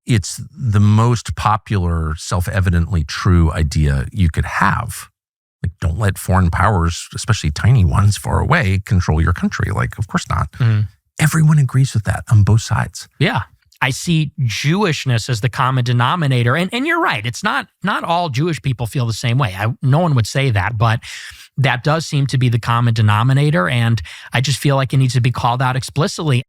it's the most popular, self-evidently true idea you could have. Like, don't let foreign powers, especially tiny ones far away, control your country. Like, of course not. Everyone agrees with that on both sides. Yeah. I see Jewishness as the common denominator. And you're right. It's not all Jewish people feel the same way. No one would say that, but that does seem to be the common denominator. And I just feel like it needs to be called out explicitly.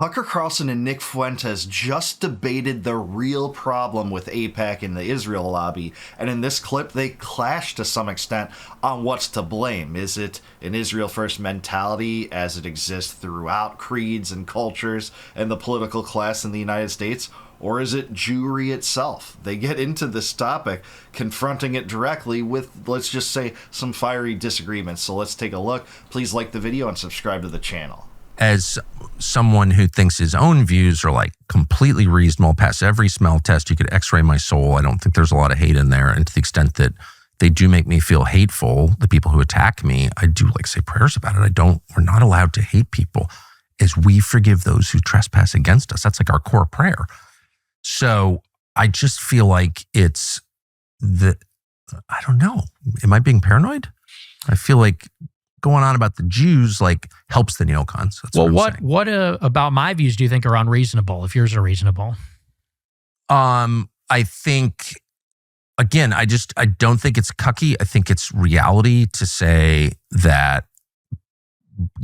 Tucker Carlson and Nick Fuentes just debated the real problem with AIPAC and the Israel lobby, and in this clip they clash to some extent on what's to blame. Is it an Israel first mentality as it exists throughout creeds and cultures and the political class in the United States, or is it Jewry itself? They get into this topic, confronting it directly with, let's just say, some fiery disagreements. So let's take a look. Please like the video and subscribe to the channel. As someone who thinks his own views are like completely reasonable, pass every smell test, you could x-ray my soul. I don't think there's a lot of hate in there. And to the extent that they do make me feel hateful, the people who attack me, I do like say prayers about it. We're not allowed to hate people as we forgive those who trespass against us. That's like our core prayer. So I just feel like I don't know. Am I being paranoid? I feel like going on about the Jews like helps the neocons. That's what about my views do you think are unreasonable if yours are reasonable? I think, again, I don't think it's cucky. I think it's reality to say that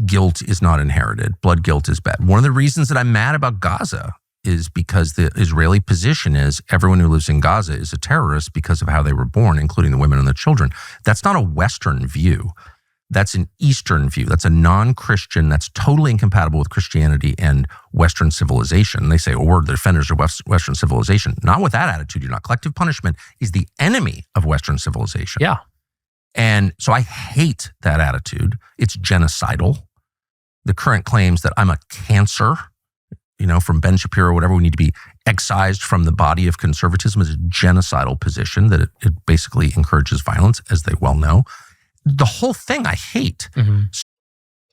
guilt is not inherited. Blood guilt is bad. One of the reasons that I'm mad about Gaza is because the Israeli position is everyone who lives in Gaza is a terrorist because of how they were born, including the women and the children. That's not a Western view. That's an Eastern view. That's a non-Christian. That's totally incompatible with Christianity and Western civilization. They say, oh, we're the defenders of Western civilization. Not with that attitude. You're not. Collective punishment is the enemy of Western civilization. Yeah. And so I hate that attitude. It's genocidal. The current claims that I'm a cancer, from Ben Shapiro, whatever, we need to be excised from the body of conservatism is a genocidal position that it basically encourages violence, as they well know. The whole thing I hate.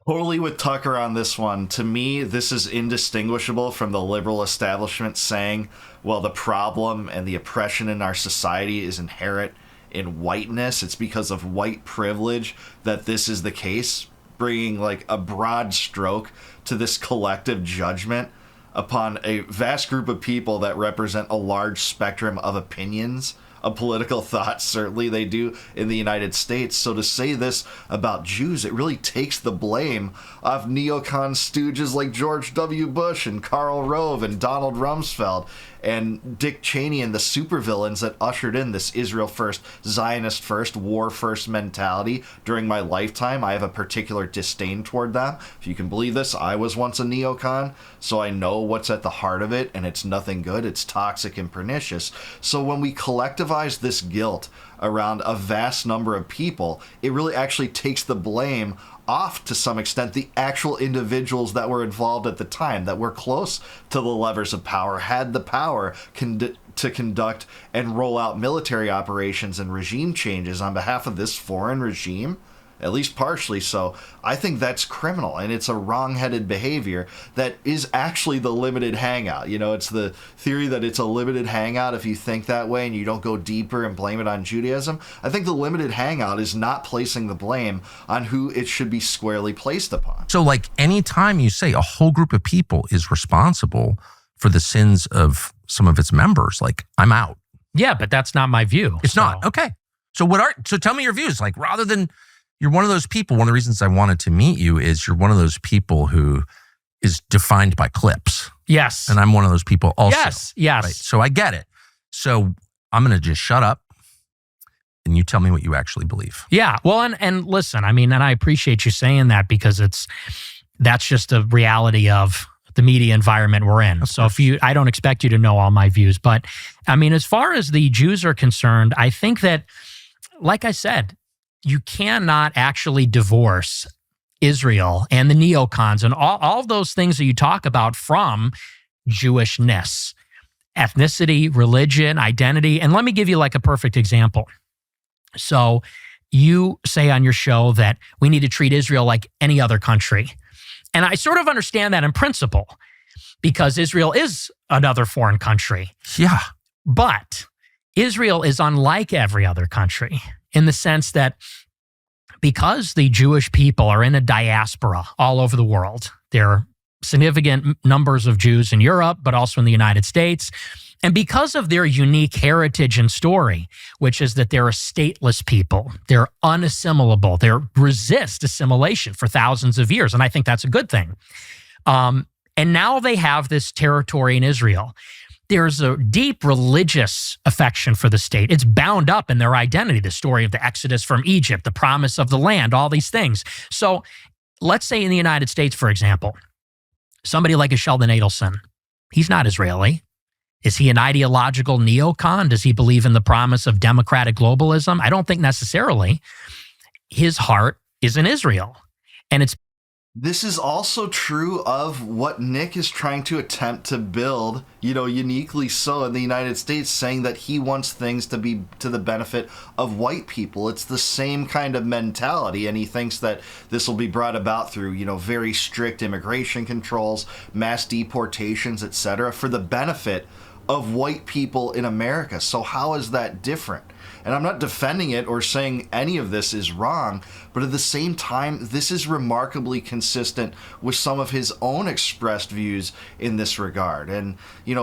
Totally with Tucker on this one. To me, this is indistinguishable from the liberal establishment saying, well, the problem and the oppression in our society is inherent in whiteness. It's because of white privilege that this is the case, bringing like a broad stroke to this collective judgment upon a vast group of people that represent a large spectrum of opinions, of political thought. Certainly they do in the United States. So to say this about Jews, it really takes the blame off neocon stooges like George W. Bush and Karl Rove and Donald Rumsfeld and Dick Cheney and the supervillains that ushered in this Israel first, Zionist first, war first mentality during my lifetime. I have a particular disdain toward them. If you can believe this, I was once a neocon, so I know what's at the heart of it, and it's nothing good. It's toxic and pernicious. So when we collectivize this guilt around a vast number of people, it really actually takes the blame off to some extent the actual individuals that were involved at the time, that were close to the levers of power, had the power to conduct and roll out military operations and regime changes on behalf of this foreign regime, at least partially so. I think that's criminal, and it's a wrong-headed behavior that is actually the limited hangout. It's the theory that it's a limited hangout if you think that way and you don't go deeper and blame it on Judaism. I think the limited hangout is not placing the blame on who it should be squarely placed upon. So like anytime you say a whole group of people is responsible for the sins of some of its members, like I'm out. Yeah, but that's not my view. It's not. Okay. So tell me your views. Like rather than you're one of those people. One of the reasons I wanted to meet you is you're one of those people who is defined by clips. Yes. And I'm one of those people also. Yes. Right? So I get it. So I'm going to just shut up and you tell me what you actually believe. Yeah. Well, and listen, and I appreciate you saying that because that's just a reality of the media environment we're in. So I don't expect you to know all my views, but as far as the Jews are concerned, I think that, like I said, you cannot actually divorce Israel and the neocons and all of those things that you talk about from Jewishness, ethnicity, religion, identity. And let me give you like a perfect example. So you say on your show that we need to treat Israel like any other country. And I sort of understand that in principle because Israel is another foreign country. Yeah. But Israel is unlike every other country in the sense that because the Jewish people are in a diaspora all over the world, there are significant numbers of Jews in Europe, but also in the United States. And because of their unique heritage and story, which is that they're a stateless people, they're unassimilable, they resist assimilation for thousands of years. And I think that's a good thing. And now they have this territory in Israel. There's a deep religious affection for the state. It's bound up in their identity, the story of the Exodus from Egypt, the promise of the land, all these things. So let's say in the United States, for example, somebody like a Sheldon Adelson, he's not Israeli. Is he an ideological neocon? Does he believe in the promise of democratic globalism? I don't think necessarily. His heart is in Israel. And it's This is also true of what Nick is trying to attempt to build, uniquely so in the United States, saying that he wants things to be to the benefit of white people. It's the same kind of mentality, and he thinks that this will be brought about through, very strict immigration controls, mass deportations, etc., for the benefit of white people in America. So how is that different? And I'm not defending it or saying any of this is wrong, but at the same time, this is remarkably consistent with some of his own expressed views in this regard. And,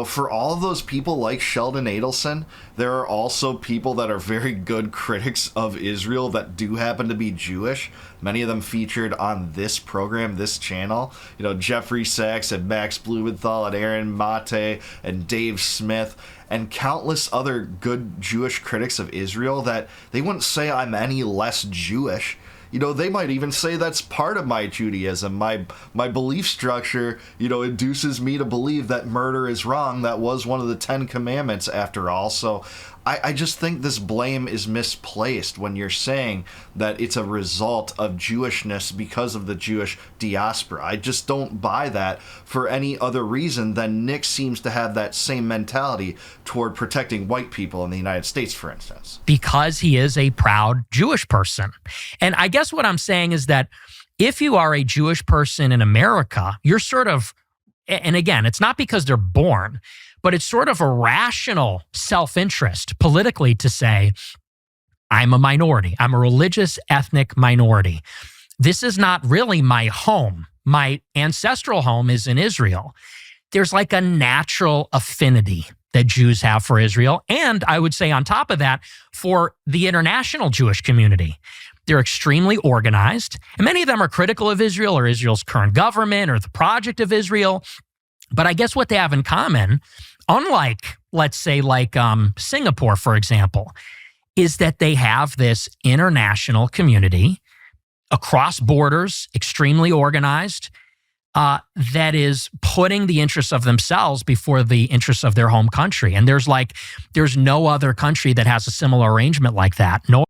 for all of those people like Sheldon Adelson, there are also people that are very good critics of Israel that do happen to be Jewish. Many of them featured on this program, this channel. Jeffrey Sachs and Max Blumenthal and Aaron Mate and Dave Smith and countless other good Jewish critics of Israel that they wouldn't say I'm any less Jewish. They might even say that's part of my Judaism. My belief structure, induces me to believe that murder is wrong. That was one of the 10 Commandments, after all. So I just think this blame is misplaced when you're saying that it's a result of Jewishness because of the Jewish diaspora. I just don't buy that for any other reason than Nick seems to have that same mentality toward protecting white people in the United States, for instance. because he is a proud Jewish person. And I guess what I'm saying is that if you are a Jewish person in America, you're sort of, and again, it's not because they're born, but it's sort of a rational self-interest politically to say, I'm a minority. I'm a religious ethnic minority. This is not really my home. My ancestral home is in Israel. There's like a natural affinity that Jews have for Israel. And I would say on top of that, for the international Jewish community. They're extremely organized, and many of them are critical of Israel or Israel's current government or the project of Israel. But I guess what they have in common, unlike, let's say, like Singapore, for example, is that they have this international community across borders, extremely organized, that is putting the interests of themselves before the interests of their home country. And there's no other country that has a similar arrangement like that. No.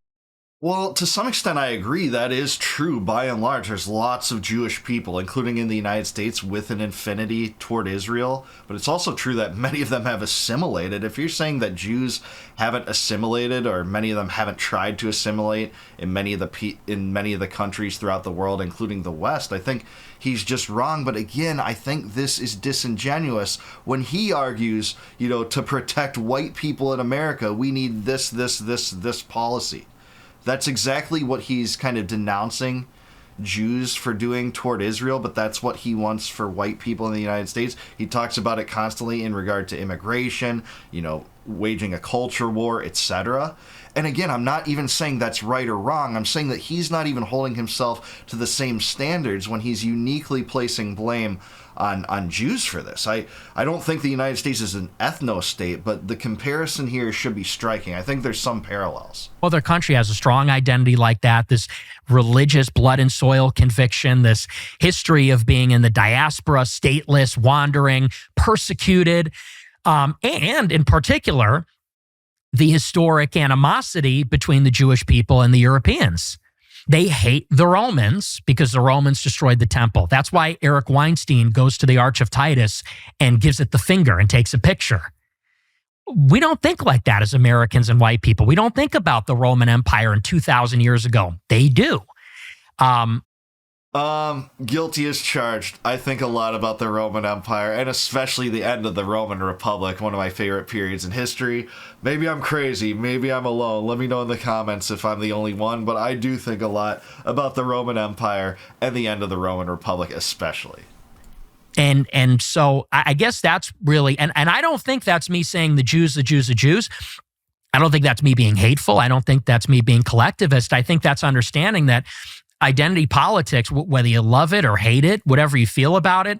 Well, to some extent, I agree. That is true. By and large, there's lots of Jewish people, including in the United States, with an affinity toward Israel. But it's also true that many of them have assimilated. If you're saying that Jews haven't assimilated, or many of them haven't tried to assimilate in many of the countries throughout the world, including the West, I think he's just wrong. But again, I think this is disingenuous when he argues, to protect white people in America, we need this policy. That's exactly what he's kind of denouncing Jews for doing toward Israel, but that's what he wants for white people in the United States. He talks about it constantly in regard to immigration, waging a culture war, etc. And again, I'm not even saying that's right or wrong. I'm saying that he's not even holding himself to the same standards when he's uniquely placing blame on Jews for this. I don't think the United States is an ethno-state, but the comparison here should be striking. I think there's some parallels. Well, their country has a strong identity like that, this religious blood and soil conviction, this history of being in the diaspora, stateless, wandering, persecuted, and in particular, the historic animosity between the Jewish people and the Europeans. They hate the Romans because the Romans destroyed the temple. That's why Eric Weinstein goes to the Arch of Titus and gives it the finger and takes a picture. We don't think like that as Americans and white people. We don't think about the Roman Empire in 2,000 years ago. They do. Guilty as charged. I think a lot about the Roman Empire, and especially the end of the Roman Republic, one of my favorite periods in history. Maybe I'm crazy, maybe I'm alone. Let me know in the comments if I'm the only one, but I do think a lot about the Roman Empire and the end of the Roman Republic especially. And so I guess that's really, and I don't think that's me saying the Jews, the Jews, the Jews. I don't think that's me being hateful. I don't think that's me being collectivist. I think that's understanding that identity politics, whether you love it or hate it, whatever you feel about it,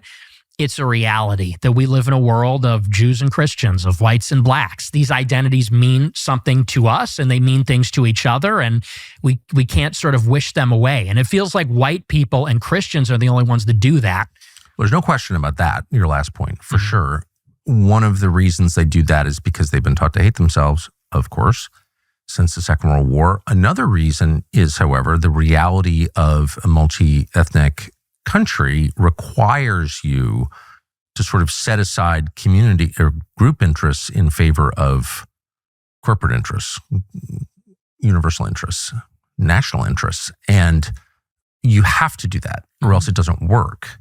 it's a reality that we live in a world of Jews and Christians, of whites and blacks. These identities mean something to us and they mean things to each other, and we can't sort of wish them away. And it feels like white people and Christians are the only ones that do that. There's no question about that, your last point, for sure. One of the reasons they do that is because they've been taught to hate themselves, of course, since the Second World War. Another reason is, however, the reality of a multi-ethnic country requires you to sort of set aside community or group interests in favor of corporate interests, universal interests, national interests. And you have to do that or else it doesn't work.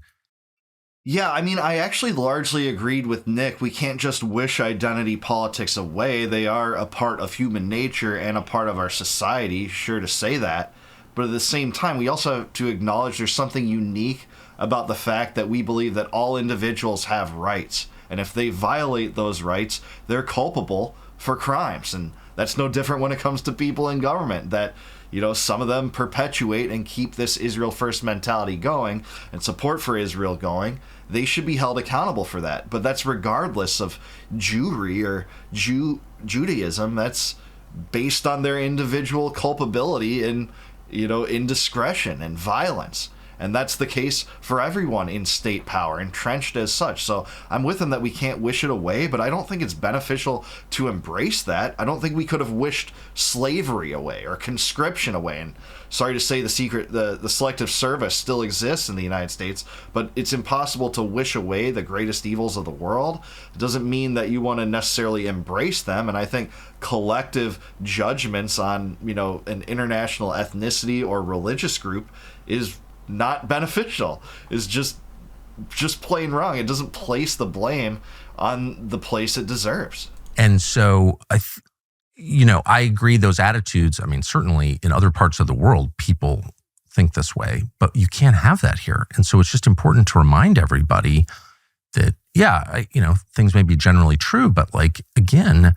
Yeah, I mean, I actually largely agreed with Nick. We can't just wish identity politics away. They are a part of human nature and a part of our society, sure to say that. But at the same time, we also have to acknowledge there's something unique about the fact that we believe that all individuals have rights. And if they violate those rights, they're culpable for crimes. And that's no different when it comes to people in government, that some of them perpetuate and keep this Israel first mentality going and support for Israel going. They should be held accountable for that. But that's regardless of Jewry or Judaism. That's based on their individual culpability and, indiscretion and violence. And that's the case for everyone in state power, entrenched as such. So I'm with him that we can't wish it away, but I don't think it's beneficial to embrace that. I don't think we could have wished slavery away or conscription away. And sorry to say, the selective service still exists in the United States, but it's impossible to wish away the greatest evils of the world. It doesn't mean that you want to necessarily embrace them. And I think collective judgments on, an international ethnicity or religious group is not beneficial, is just plain wrong. It doesn't place the blame on the place it deserves. And so I agree, those attitudes, I mean, certainly in other parts of the world, people think this way, but you can't have that here. And so it's just important to remind everybody that, things may be generally true, but again,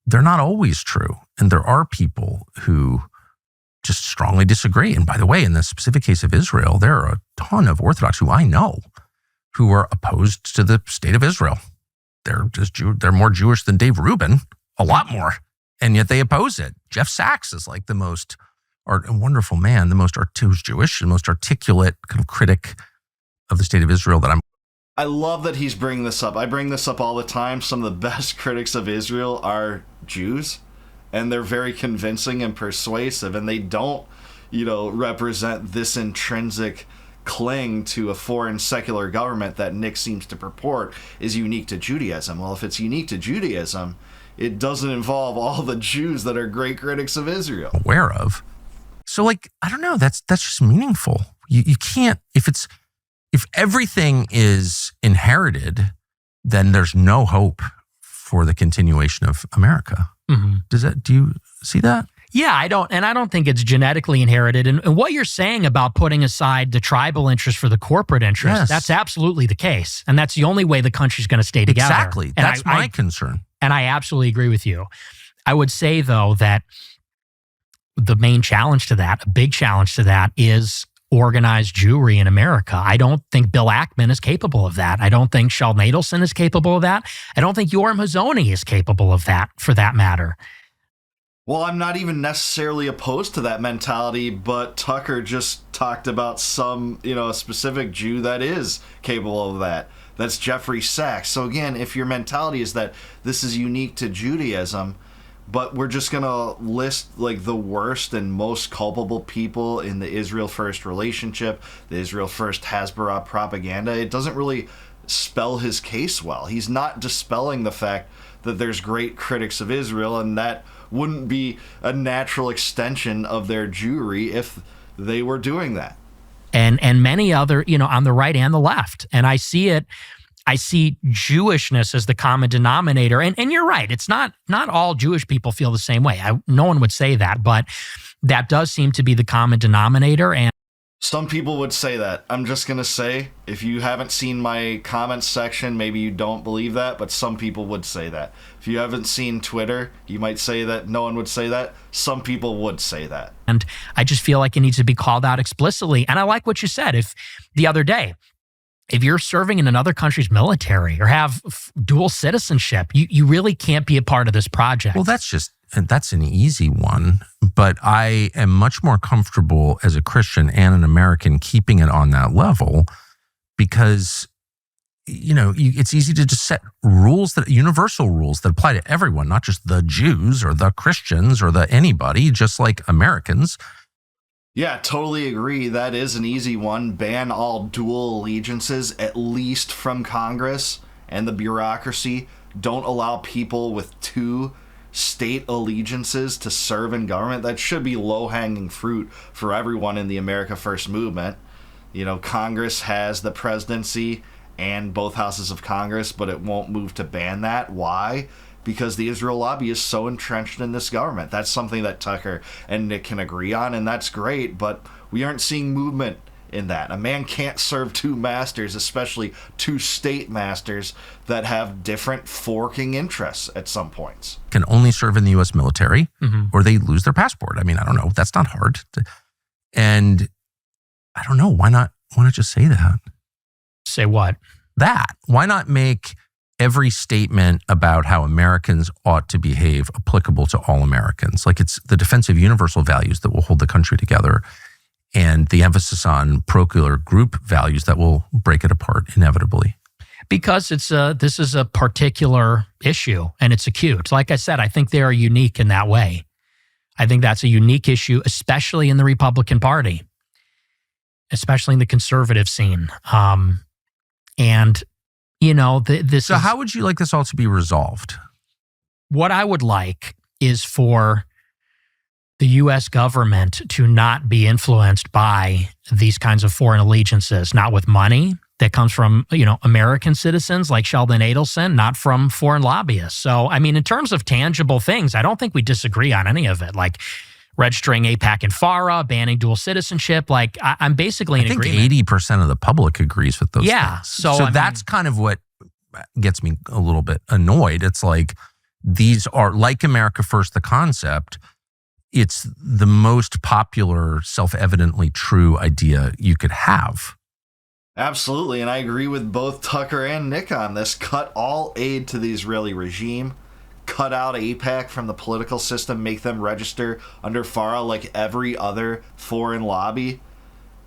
they're not always true. And there are people who just strongly disagree. And by the way, in the specific case of Israel, there are a ton of Orthodox who I know who are opposed to the state of Israel. They're they're more Jewish than Dave Rubin, a lot more, and yet they oppose it. Jeff Sachs is like the most wonderful man, who's Jewish, the most articulate kind of critic of the state of Israel that I love that he's bringing this up. I bring this up all the time. Some of the best critics of Israel are Jews. And they're very convincing and persuasive, and they don't, represent this intrinsic cling to a foreign secular government that Nick seems to purport is unique to Judaism. Well, if it's unique to Judaism, it doesn't involve all the Jews that are great critics of Israel. Aware of. So, I don't know, that's just meaningful. You can't, if everything is inherited, then there's no hope for the continuation of America. Mm-hmm. Do you see that? Yeah, I don't think it's genetically inherited. And what you're saying about putting aside the tribal interest for the corporate interest, yes, that's absolutely the case. And that's the only way the country's going to stay together. Exactly. And that's my concern. And I absolutely agree with you. I would say, though, that the main challenge to that, a big challenge to that, is organized Jewry in America. I don't think Bill Ackman is capable of that. I don't think Sheldon Adelson is capable of that. I don't think Yoram Hazony is capable of that, for that matter. Well, I'm not even necessarily opposed to that mentality, but Tucker just talked about a specific Jew that is capable of that. That's Jeffrey Sachs. So again, if your mentality is that this is unique to Judaism, but we're just going to list the worst and most culpable people in the Israel First relationship, the Israel First Hasbara propaganda, it doesn't really spell his case well. He's not dispelling the fact that there's great critics of Israel, and that wouldn't be a natural extension of their Jewry if they were doing that. and many other, on the right and the left. And I see Jewishness as the common denominator. And you're right. It's not all Jewish people feel the same way. No one would say that, but that does seem to be the common denominator. And some people would say that. I'm just going to say, if you haven't seen my comments section, maybe you don't believe that, but some people would say that. If you haven't seen Twitter, you might say that no one would say that. Some people would say that. And I just feel like it needs to be called out explicitly. And I like what you said. If the other day, if you're serving in another country's military or have dual citizenship, you really can't be a part of this project. Well, that's an easy one, but I am much more comfortable as a Christian and an American keeping it on that level because, it's easy to just set universal rules that apply to everyone, not just the Jews or the Christians or the anybody, just like Americans. Yeah, totally agree. That is an easy one. Ban all dual allegiances, at least from Congress and the bureaucracy. Don't allow people with two state allegiances to serve in government. That should be low-hanging fruit for everyone in the America First movement. Congress has the presidency and both houses of Congress, but it won't move to ban that. Why? Because the Israel lobby is so entrenched in this government. That's something that Tucker and Nick can agree on, and that's great, but we aren't seeing movement in that. A man can't serve two masters, especially two state masters that have different forking interests at some points. Can only serve in the U.S. military or they lose their passport. I mean, I don't know. That's not hard. And I don't know. Why not just say that? Say what? That. Why not make every statement about how Americans ought to behave applicable to all Americans? Like it's the defense of universal values that will hold the country together and the emphasis on parochial group values that will break it apart inevitably. Because this is a particular issue and it's acute. Like I said, I think they are unique in that way. I think that's a unique issue, especially in the Republican Party, especially in the conservative scene. So how would you like this all to be resolved? What I would like is for the U.S. government to not be influenced by these kinds of foreign allegiances, not with money that comes from, American citizens like Sheldon Adelson, not from foreign lobbyists. So, I mean, in terms of tangible things, I don't think we disagree on any of it. Like registering AIPAC and FARA, banning dual citizenship. Like I'm basically in agreement. I think 80% of the public agrees with those things. So that's kind of what gets me a little bit annoyed. It's like these are like America First, the concept. It's the most popular, self-evidently true idea you could have. Absolutely, and I agree with both Tucker and Nick on this. Cut all aid to the Israeli regime. Cut out AIPAC from the political system. Make them register under FARA like every other foreign lobby.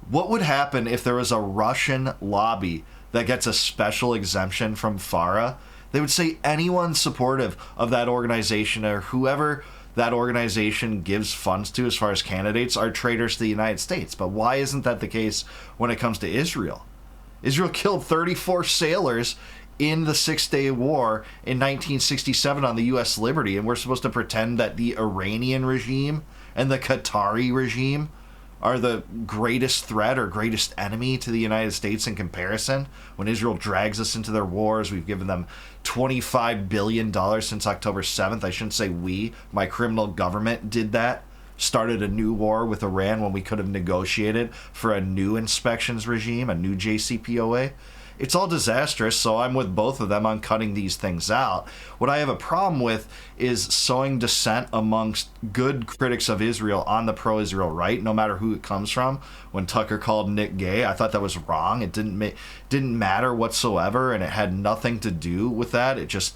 What would happen if there was a Russian lobby that gets a special exemption from FARA? They would say anyone supportive of that organization or whoever that organization gives funds to as far as candidates are traitors to the United States. But why isn't that the case when it comes to Israel? Israel killed 34 sailors in the Six-Day War in 1967 on the U.S. Liberty, and we're supposed to pretend that the Iranian regime and the Qatari regime are the greatest threat or greatest enemy to the United States in comparison. When Israel drags us into their wars, we've given them $25 billion since October 7th. I shouldn't say we. My criminal government did that. Started a new war with Iran when we could have negotiated for a new inspections regime, a new JCPOA. It's all disastrous, so I'm with both of them on cutting these things out. What I have a problem with is sowing dissent amongst good critics of Israel on the pro-Israel right, no matter who it comes from. When Tucker called Nick gay, I thought that was wrong. It didn't matter whatsoever, and it had nothing to do with that. It just,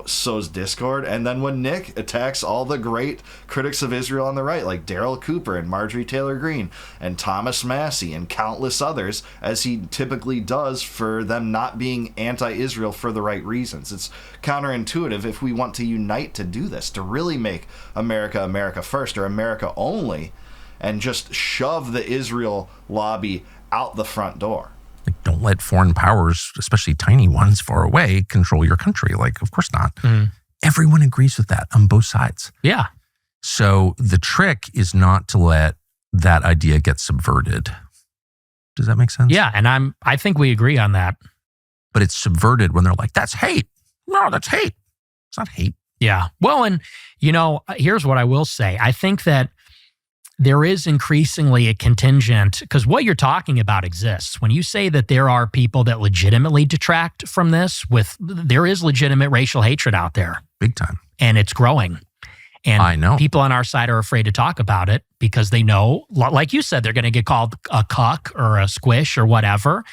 sows discord. And then when Nick attacks all the great critics of Israel on the right, like Darryl Cooper and Marjorie Taylor Greene and Thomas Massey and countless others, as he typically does for them not being anti-Israel for the right reasons. It's counterintuitive if we want to unite to do this, to really make America America first or America only, and just shove the Israel lobby out the front door. Like, don't let foreign powers, especially tiny ones far away, control your country. Like, of course not. Everyone agrees with that on both sides. Yeah. So the trick is not to let that idea get subverted. Does that make sense? Yeah, and I think we agree on that. But it's subverted when they're like, that's hate. No, that's hate. It's not hate. Yeah. Well, and, here's what I will say. I think that there is increasingly a contingent, because what you're talking about exists. When you say that there are people that legitimately detract from this, there is legitimate racial hatred out there. Big time. And it's growing. And I know. People on our side are afraid to talk about it because they know, like you said, they're going to get called a cuck or a squish or whatever.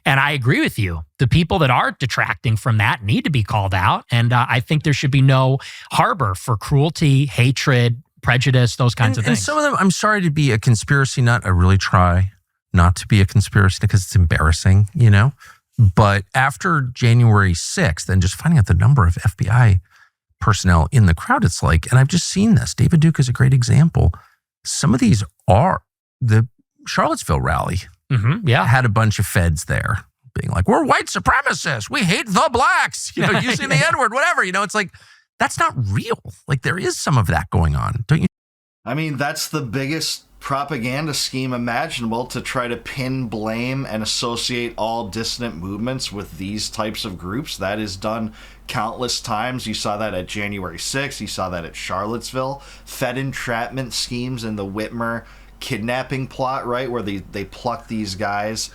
And I agree with you. The people that are detracting from that need to be called out. And I think there should be no harbor for cruelty, hatred, prejudice, those kinds of things. And some of them, I'm sorry to be a conspiracy nut. I really try not to be a conspiracy because it's embarrassing, But after January 6th and just finding out the number of FBI personnel in the crowd, it's like, and I've just seen this. David Duke is a great example. Some of these are the Charlottesville rally. Mm-hmm, yeah. Had a bunch of feds there being like, we're white supremacists. We hate the blacks, using the N-word, whatever. It's like, that's not real. Like, there is some of that going on, don't you? I mean, that's the biggest propaganda scheme imaginable, to try to pin blame and associate all dissident movements with these types of groups. That is done countless times. You saw that at January 6th. You saw that at Charlottesville. Fed entrapment schemes in the Whitmer kidnapping plot, right, where they pluck these guys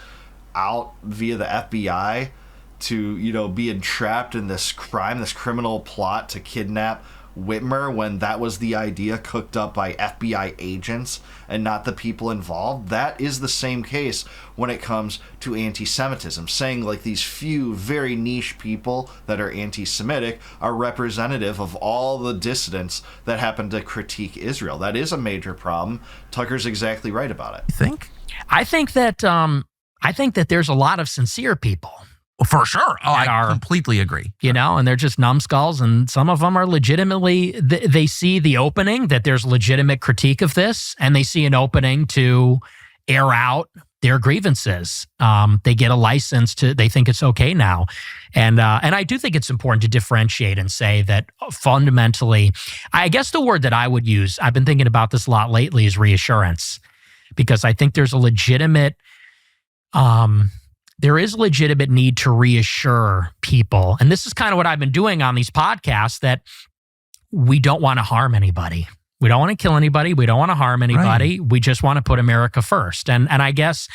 out via the FBI to, be entrapped in this criminal plot to kidnap Whitmer, when that was the idea cooked up by FBI agents and not the people involved. That is the same case when it comes to anti-Semitism, saying like these few very niche people that are anti-Semitic are representative of all the dissidents that happen to critique Israel. That is a major problem. Tucker's exactly right about it. You think? I think that there's a lot of sincere people. Well, for sure. Oh, I completely agree. And they're just numbskulls, and some of them are legitimately, they see the opening, that there's legitimate critique of this, and they see an opening to air out their grievances. They get a license they think it's okay now. And I do think it's important to differentiate and say that fundamentally, I guess the word that I would use, I've been thinking about this a lot lately, is reassurance, because I think there's a legitimate, there is legitimate need to reassure people. And this is kind of what I've been doing on these podcasts, that we don't want to harm anybody. We don't want to kill anybody. We don't want to harm anybody. Right. We just want to put America first. And I guess,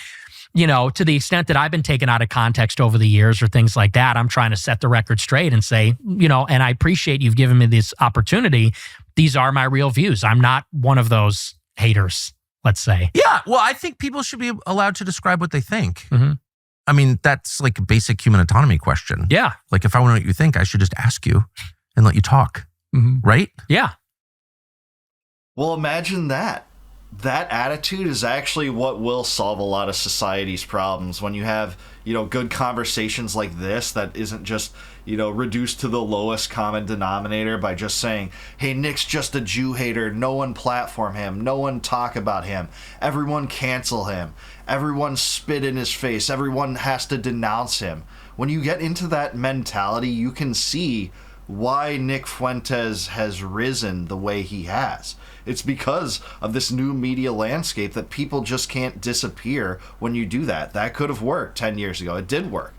to the extent that I've been taken out of context over the years or things like that, I'm trying to set the record straight and say, and I appreciate you've given me this opportunity. These are my real views. I'm not one of those haters, let's say. Yeah. Well, I think people should be allowed to describe what they think. Mm-hmm. I mean, that's like a basic human autonomy question. Yeah. Like, if I want to know what you think, I should just ask you and let you talk. Mm-hmm. Right? Yeah. Well, imagine that. That attitude is actually what will solve a lot of society's problems. When you have, good conversations like this, that isn't just, reduced to the lowest common denominator by just saying, hey, Nick's just a Jew hater. No one platform him. No one talk about him. Everyone cancel him. Everyone spit in his face. Everyone has to denounce him. When you get into that mentality, you can see why Nick Fuentes has risen the way he has. It's because of this new media landscape that people just can't disappear when you do that. That could have worked 10 years ago. It did work.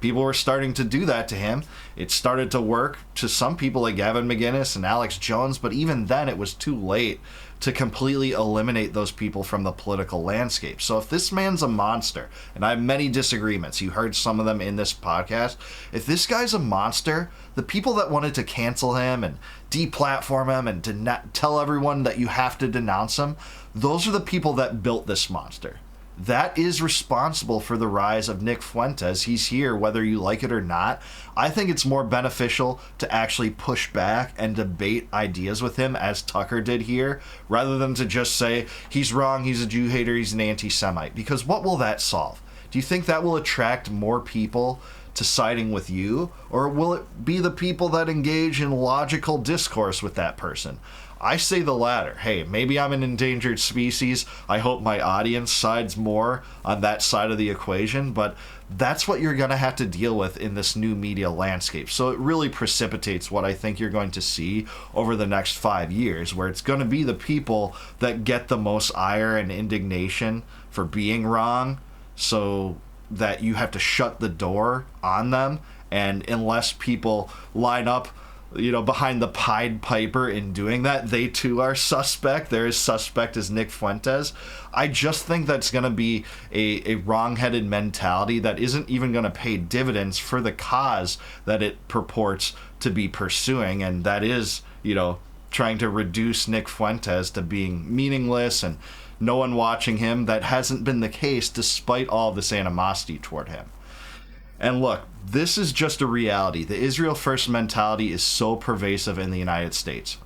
People were starting to do that to him. It started to work to some people like Gavin McInnes and Alex Jones, but even then it was too late to completely eliminate those people from the political landscape. So if this man's a monster, and I have many disagreements, you heard some of them in this podcast, if this guy's a monster, the people that wanted to cancel him and deplatform him and tell everyone that you have to denounce him, those are the people that built this monster. That is responsible for the rise of Nick Fuentes. He's here whether you like it or not. I think it's more beneficial to actually push back and debate ideas with him, as Tucker did here, rather than to just say, he's wrong, he's a Jew hater, he's an anti-Semite. Because what will that solve? Do you think that will attract more people to siding with you? Or will it be the people that engage in logical discourse with that person? I say the latter. Hey, maybe I'm an endangered species. I hope my audience sides more on that side of the equation, but that's what you're going to have to deal with in this new media landscape. So it really precipitates what I think you're going to see over the next 5 years, where it's going to be the people that get the most ire and indignation for being wrong so that you have to shut the door on them. And unless people line up, behind the Pied Piper in doing that, they too are suspect. They're as suspect as Nick Fuentes. I just think that's going to be a wrong-headed mentality that isn't even going to pay dividends for the cause that it purports to be pursuing, and that is, trying to reduce Nick Fuentes to being meaningless and no one watching him. That hasn't been the case despite all of this animosity toward him. And look, this is just a reality. The Israel first mentality is so pervasive in the United States.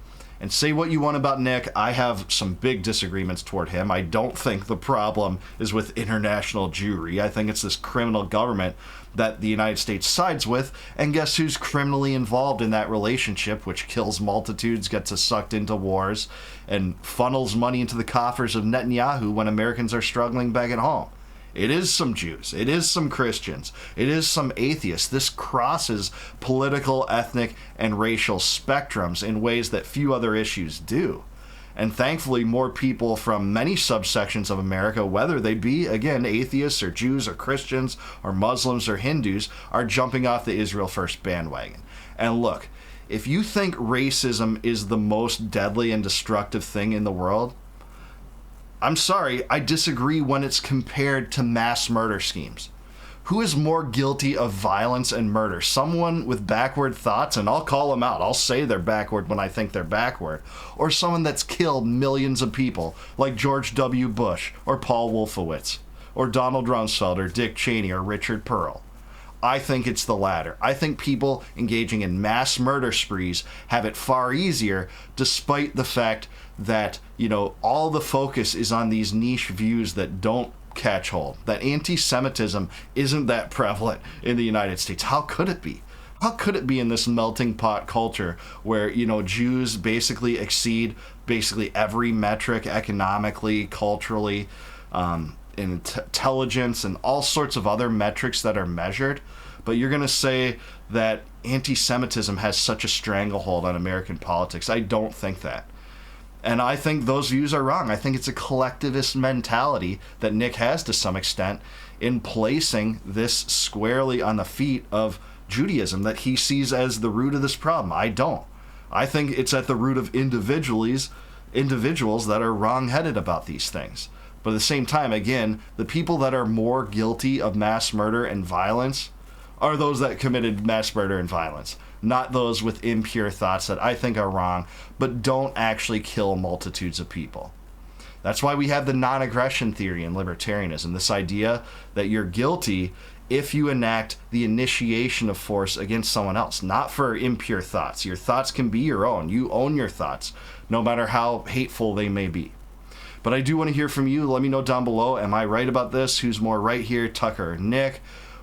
And say what you want about Nick, I have some big disagreements toward him. I don't think the problem is with international Jewry. I think it's this criminal government that the United States sides with. And guess who's criminally involved in that relationship, which kills multitudes, gets us sucked into wars, and funnels money into the coffers of Netanyahu when Americans are struggling back at home? It is some Jews. It is some Christians. It is some atheists. This crosses political, ethnic, and racial spectrums in ways that few other issues do. And thankfully, more people from many subsections of America, whether they be, again, atheists or Jews or Christians or Muslims or Hindus, are jumping off the Israel First bandwagon. And look, if you think racism is the most deadly and destructive thing in the world, I'm sorry, I disagree when it's compared to mass murder schemes. Who is more guilty of violence and murder? Someone with backward thoughts, and I'll call them out. I'll say they're backward when I think they're backward. Or someone that's killed millions of people, like George W. Bush, or Paul Wolfowitz, or Donald Rumsfeld, or Dick Cheney, or Richard Pearl. I think it's the latter. I think people engaging in mass murder sprees have it far easier, despite the fact that, all the focus is on these niche views that don't catch hold. That anti-Semitism isn't that prevalent in the United States. How could it be? How could it be in this melting pot culture where, Jews basically exceed every metric economically, culturally, intelligence, and all sorts of other metrics that are measured? But you're going to say that anti-Semitism has such a stranglehold on American politics. I don't think that. And I think those views are wrong. I think it's a collectivist mentality that Nick has to some extent in placing this squarely on the feet of Judaism that he sees as the root of this problem. I don't. I think it's at the root of individuals that are wrong-headed about these things. But at the same time, again, the people that are more guilty of mass murder and violence are those that committed mass murder and violence, not those with impure thoughts that I think are wrong, but don't actually kill multitudes of people. That's why we have the non-aggression theory in libertarianism, this idea that you're guilty if you enact the initiation of force against someone else, not for impure thoughts. Your thoughts can be your own. You own your thoughts, no matter how hateful they may be. But I do want to hear from you. Let me know down below. Am I right about this? Who's more right here, Tucker or Nick?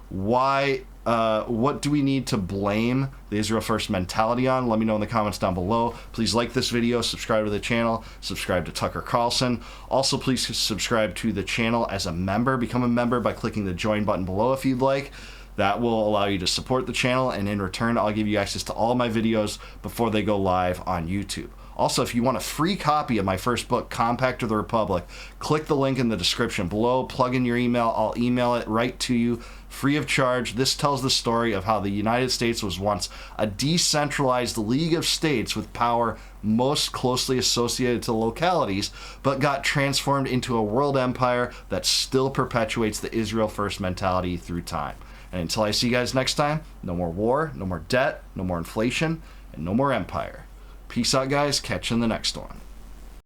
Why? What do we need to blame the Israel First mentality on? Let me know in the comments down below. Please like this video, subscribe to the channel, subscribe to Tucker Carlson. Also, please subscribe to the channel as a member. Become a member by clicking the join button below if you'd like. That will allow you to support the channel, and in return, I'll give you access to all my videos before they go live on YouTube. Also, if you want a free copy of my first book, Compact of the Republic, click the link in the description below, plug in your email, I'll email it right to you, free of charge. This tells the story of how the United States was once a decentralized league of states with power most closely associated to localities, but got transformed into a world empire that still perpetuates the Israel First mentality through time. And until I see you guys next time, no more war, no more debt, no more inflation, and no more empire. Peace out, guys. Catch you in the next one.